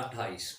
28।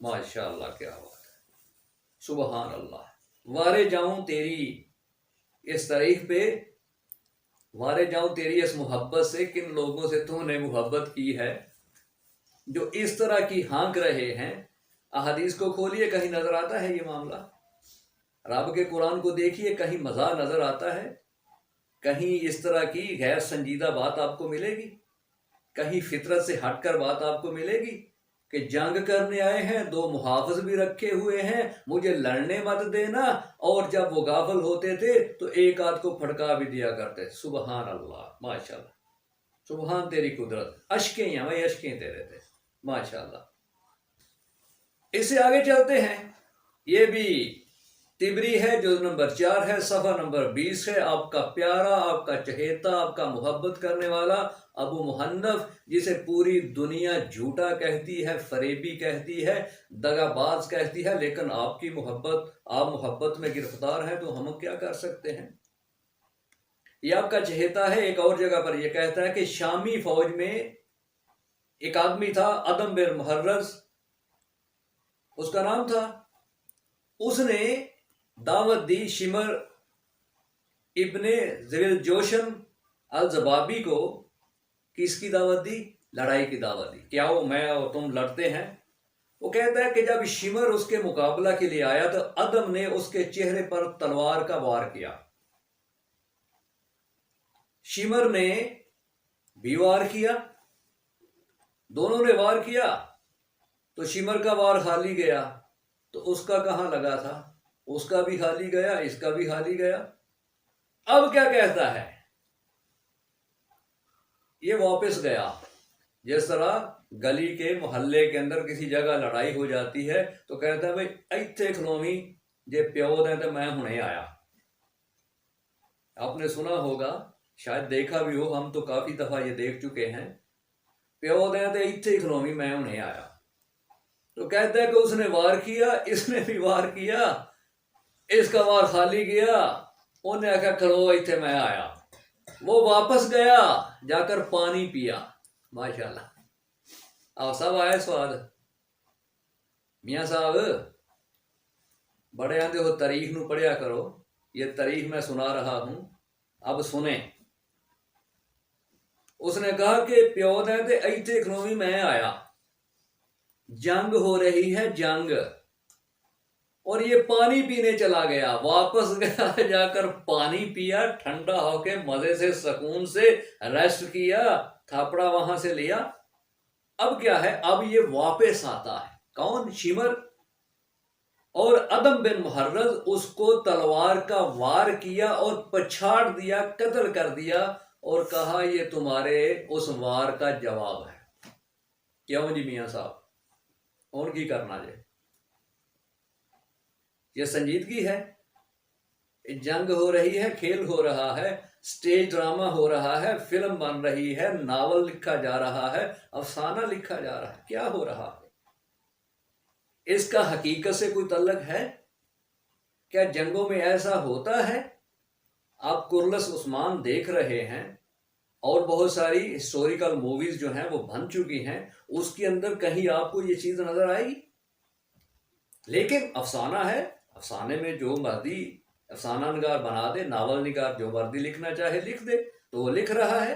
ماشاء اللہ، کیا بات ہے، سبحان اللہ۔ وارے جاؤں تیری اس تعریف پہ، وارے جاؤں تیری اس محبت سے، کن لوگوں سے تو نے محبت کی ہے جو اس طرح کی ہانک رہے ہیں۔ احادیث کو کھولیے، کہیں نظر آتا ہے یہ معاملہ؟ رب کے قرآن کو دیکھیے، کہیں مزاح نظر آتا ہے؟ کہیں اس طرح کی غیر سنجیدہ بات آپ کو ملے گی؟ کہیں فطرت سے ہٹ کر بات آپ کو ملے گی کہ جنگ کرنے آئے ہیں، دو محافظ بھی رکھے ہوئے ہیں، مجھے لڑنے مت دینا، اور جب وہ غافل ہوتے تھے تو ایک آدھ کو پھڑکا بھی دیا کرتے؟ سبحان اللہ، ماشاء اللہ، سبحان تیری قدرت، اشکیں ہیں بھائی، اشکیں تیرے تھے، ماشاء اللہ۔ اس سے آگے چلتے ہیں، یہ بھی تبری ہے، جو نمبر 4 ہے، صفحہ نمبر 20 ہے۔ آپ کا پیارا، آپ کا چہیتا، آپ کا محبت کرنے والا ابو محنف، جسے پوری دنیا جھوٹا کہتی ہے، فریبی کہتی ہے، دغا باز کہتی ہے، لیکن آپ کی محبت، آپ محبت میں گرفتار ہیں تو ہم کیا کر سکتے ہیں؟ یہ آپ کا چہیتا ہے، ایک اور جگہ پر یہ کہتا ہے کہ شامی فوج میں ایک آدمی تھا، عدم بن محرز اس کا نام تھا، اس نے دعوت دی شمر ابن ذیل جوشن الزبابی کو۔ کس کی دعوت دی؟ لڑائی کی دعوت دی۔ کیا وہ میں اور تم لڑتے ہیں؟ وہ کہتا ہے کہ جب شمر اس کے مقابلہ کے لیے آیا تو عدم نے اس کے چہرے پر تلوار کا وار کیا۔ شمر نے بھی وار کیا، دونوں نے وار کیا، تو شمر کا وار خالی گیا، تو اس کا کہاں لگا تھا؟ اس کا بھی خالی گیا، اس کا بھی خالی گیا۔ اب کیا کہتا ہے؟ یہ واپس گیا، جس طرح گلی کے محلے کے اندر کسی جگہ لڑائی ہو جاتی ہے تو کہتا ہے بھائی ایتھے کھلومی جے پیو دیں تو میں ہنے آیا۔ آپ نے سنا ہوگا، شاید دیکھا بھی ہو، ہم تو کافی دفعہ یہ دیکھ چکے ہیں، پیو دیں تو ایتھے کھلومی میں ہنے آیا۔ تو کہتا ہے کہ اس نے وار کیا، اس نے بھی وار کیا، اس کا وار خالی گیا، انہیں آخیا کھلو ایتھے میں آیا۔ وہ واپس گیا، جا کر پانی پیا۔ ماشاءاللہ، آپ سب آئے سواد؟ میاں صاحب بڑے آندے ہو تاریخ نو پڑھیا کرو، یہ تاریخ میں سنا رہا ہوں، اب سنیں۔ اس نے کہا کہ پیو دیں تے ایتھے کھلوویں میں آیا، جنگ ہو رہی ہے، جنگ، اور یہ پانی پینے چلا گیا، واپس گیا، جا کر پانی پیا، ٹھنڈا ہو کے مزے سے سکون سے ریسٹ کیا، تھاپڑا وہاں سے لیا۔ اب کیا ہے؟ اب یہ واپس آتا ہے، کون؟ شمر، اور عدم بن محرز اس کو تلوار کا وار کیا اور پچھاڑ دیا، قتل کر دیا، اور کہا یہ تمہارے اس وار کا جواب ہے۔ کیوں جی میاں صاحب؟ ان کی کرنا جائے، یہ سنجیدگی ہے؟ جنگ ہو رہی ہے، کھیل ہو رہا ہے، سٹیج ڈرامہ ہو رہا ہے، فلم بن رہی ہے، ناول لکھا جا رہا ہے، افسانہ لکھا جا رہا ہے، کیا ہو رہا ہے؟ اس کا حقیقت سے کوئی تعلق ہے؟ کیا جنگوں میں ایسا ہوتا ہے؟ آپ کورلس عثمان دیکھ رہے ہیں، اور بہت ساری ہسٹوریکل موویز جو ہیں وہ بن چکی ہیں، اس کے اندر کہیں آپ کو یہ چیز نظر آئے گی؟ لیکن افسانہ ہے، افسانے میں جو مرضی افسانہ نگار بنا دے، ناول نگار جو مرضی لکھنا چاہے لکھ دے، تو وہ لکھ رہا ہے،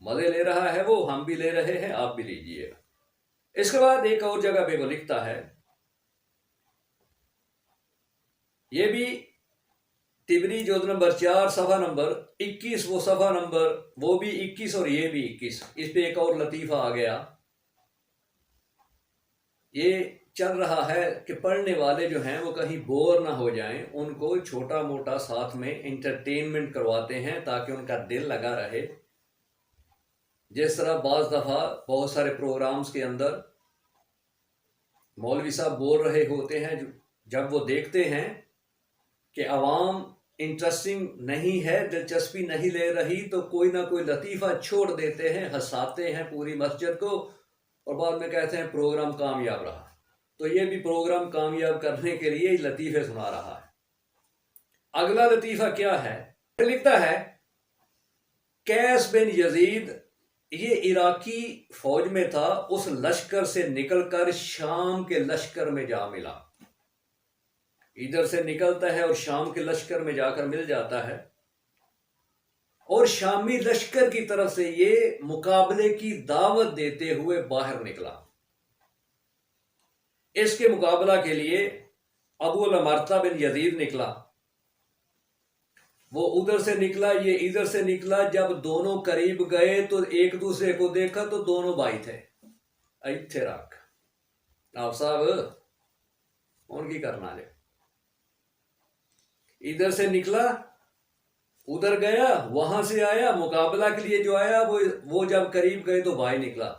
مزے لے رہا ہے، وہ ہم بھی لے رہے ہیں، آپ بھی لیجئے۔ اس کے بعد ایک اور جگہ پہ وہ لکھتا ہے، یہ بھی تبری جلد نمبر 4 صفحہ نمبر 21، وہ صفحہ نمبر وہ بھی 21 اور یہ بھی 21، اس پہ ایک اور لطیفہ آ گیا۔ یہ چل رہا ہے کہ پڑھنے والے جو ہیں وہ کہیں بور نہ ہو جائیں، ان کو چھوٹا موٹا ساتھ میں انٹرٹینمنٹ کرواتے ہیں تاکہ ان کا دل لگا رہے۔ جس طرح بعض دفعہ بہت سارے پروگرامز کے اندر مولوی صاحب بول رہے ہوتے ہیں، جب وہ دیکھتے ہیں کہ عوام انٹرسٹنگ نہیں ہے، دلچسپی نہیں لے رہی، تو کوئی نہ کوئی لطیفہ چھوڑ دیتے ہیں، ہنساتے ہیں پوری مسجد کو، اور بعد میں کہتے ہیں پروگرام کامیاب رہا۔ تو یہ بھی پروگرام کامیاب کرنے کے لیے لطیفے سنا رہا ہے۔ اگلا لطیفہ کیا ہے؟ لکھتا ہے قیس بن یزید یہ عراقی فوج میں تھا، اس لشکر سے نکل کر شام کے لشکر میں جا ملا، ادھر سے نکلتا ہے اور شام کے لشکر میں جا کر مل جاتا ہے، اور شامی لشکر کی طرف سے یہ مقابلے کی دعوت دیتے ہوئے باہر نکلا۔ اس کے مقابلہ کے لیے ابو الامرتہ بن یزید نکلا، وہ ادھر سے نکلا، یہ ادھر سے نکلا۔ جب دونوں قریب گئے تو ایک دوسرے کو دیکھا تو دونوں بھائی تھے۔ ایتھے رکھ آپ صاحب ان کی کرنا لے، ادھر سے نکلا ادھر گیا، وہاں سے آیا مقابلہ کے لیے جو آیا وہ جب قریب گئے تو بھائی نکلا۔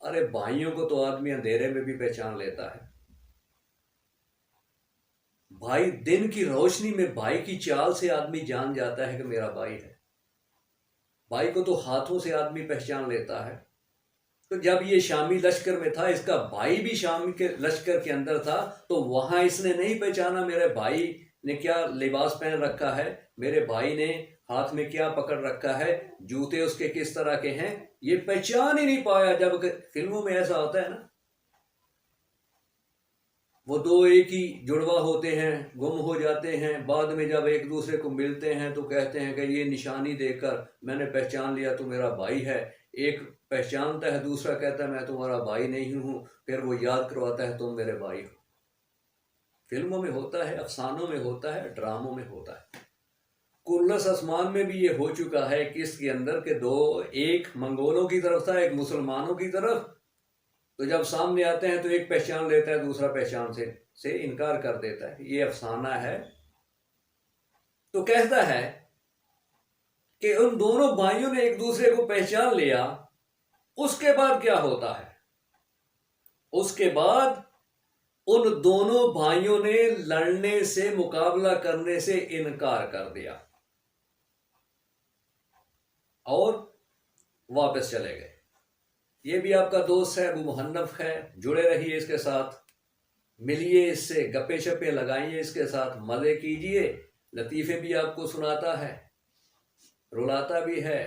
ارے بھائیوں کو تو آدمی اندھیرے میں بھی پہچان لیتا ہے، بھائی دن کی روشنی میں بھائی کی چال سے آدمی جان جاتا ہے کہ میرا بھائی ہے، بھائی کو تو ہاتھوں سے آدمی پہچان لیتا ہے۔ تو جب یہ شامی لشکر میں تھا، اس کا بھائی بھی شامی کے لشکر کے اندر تھا، تو وہاں اس نے نہیں پہچانا میرے بھائی نے کیا لباس پہن رکھا ہے، میرے بھائی نے ہاتھ میں کیا پکڑ رکھا ہے، جوتے اس کے کس طرح کے ہیں، یہ پہچان ہی نہیں پایا۔ جب فلموں میں ایسا ہوتا ہے نا، وہ دو ایک ہی جڑوا ہوتے ہیں، گم ہو جاتے ہیں، بعد میں جب ایک دوسرے کو ملتے ہیں تو کہتے ہیں کہ یہ نشانی دے کر میں نے پہچان لیا تو میرا بھائی ہے۔ ایک پہچانتا ہے، دوسرا کہتا ہے میں تمہارا بھائی نہیں ہوں، پھر وہ یاد کرواتا ہے تم میرے بھائی ہو۔ فلموں میں ہوتا ہے، افسانوں میں ہوتا ہے، ڈراموں میں ہوتا ہے۔ کرلس آسمان میں بھی یہ ہو چکا ہے کہ اس کے اندر کے دو، ایک منگولوں کی طرف تھا، ایک مسلمانوں کی طرف، تو جب سامنے آتے ہیں تو ایک پہچان لیتا ہے، دوسرا پہچان سے انکار کر دیتا ہے۔ یہ افسانہ ہے۔ تو کہتا ہے کہ ان دونوں بھائیوں نے ایک دوسرے کو پہچان لیا، اس کے بعد کیا ہوتا ہے؟ اس کے بعد ان دونوں بھائیوں نے لڑنے سے، مقابلہ کرنے سے انکار کر دیا اور واپس چلے گئے۔ یہ بھی آپ کا دوست ہے، ابو محنف ہے، جڑے رہیے اس کے ساتھ، ملیے اس سے، گپے شپے لگائیے اس کے ساتھ، مزے کیجئے، لطیفے بھی آپ کو سناتا ہے، رلاتا بھی ہے،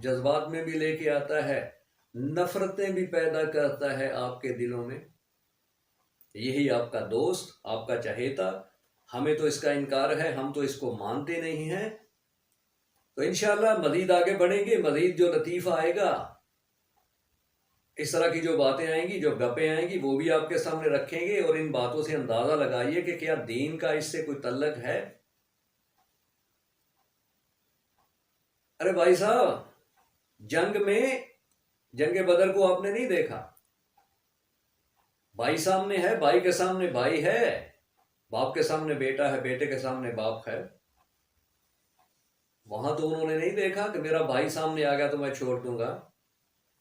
جذبات میں بھی لے کے آتا ہے، نفرتیں بھی پیدا کرتا ہے آپ کے دلوں میں۔ یہی آپ کا دوست، آپ کا چہیتا۔ ہمیں تو اس کا انکار ہے، ہم تو اس کو مانتے نہیں ہیں۔ تو انشاءاللہ مزید آگے بڑھیں گے، مزید جو لطیفہ آئے گا، اس طرح کی جو باتیں آئیں گی، جو گپیں آئیں گی، وہ بھی آپ کے سامنے رکھیں گے، اور ان باتوں سے اندازہ لگائیے کہ کیا دین کا اس سے کوئی تعلق ہے۔ ارے بھائی صاحب، جنگ بدر کو آپ نے نہیں دیکھا؟ بھائی سامنے ہے، بھائی کے سامنے بھائی ہے، باپ کے سامنے بیٹا ہے، بیٹے کے سامنے باپ ہے۔ وہاں تو انہوں نے نہیں دیکھا کہ میرا بھائی سامنے آ گیا تو میں چھوڑ دوں گا،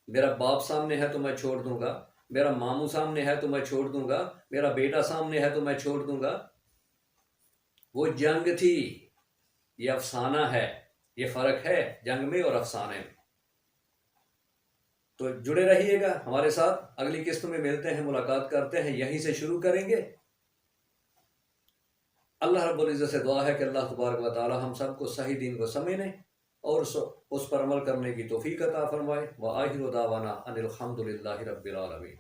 میرا باپ سامنے ہے تو میں چھوڑ دوں گا، میرا ماموں سامنے ہے تو میں چھوڑ دوں گا، میرا بیٹا سامنے ہے تو میں چھوڑ دوں گا۔ وہ جنگ تھی، یہ افسانہ ہے، یہ فرق ہے جنگ میں اور افسانے میں۔ تو جڑے رہیے گا ہمارے ساتھ، اگلی قسط میں ملتے ہیں، ملاقات کرتے ہیں، یہیں سے شروع کریں گے۔ اللہ رب العزت سے دعا ہے کہ اللہ تبارک و تعالی ہم سب کو صحیح دین کو سمجھنے اور اس پر عمل کرنے کی توفیق عطا فرمائے۔ وآخر دعوانا ان الحمد للہ رب العالمین۔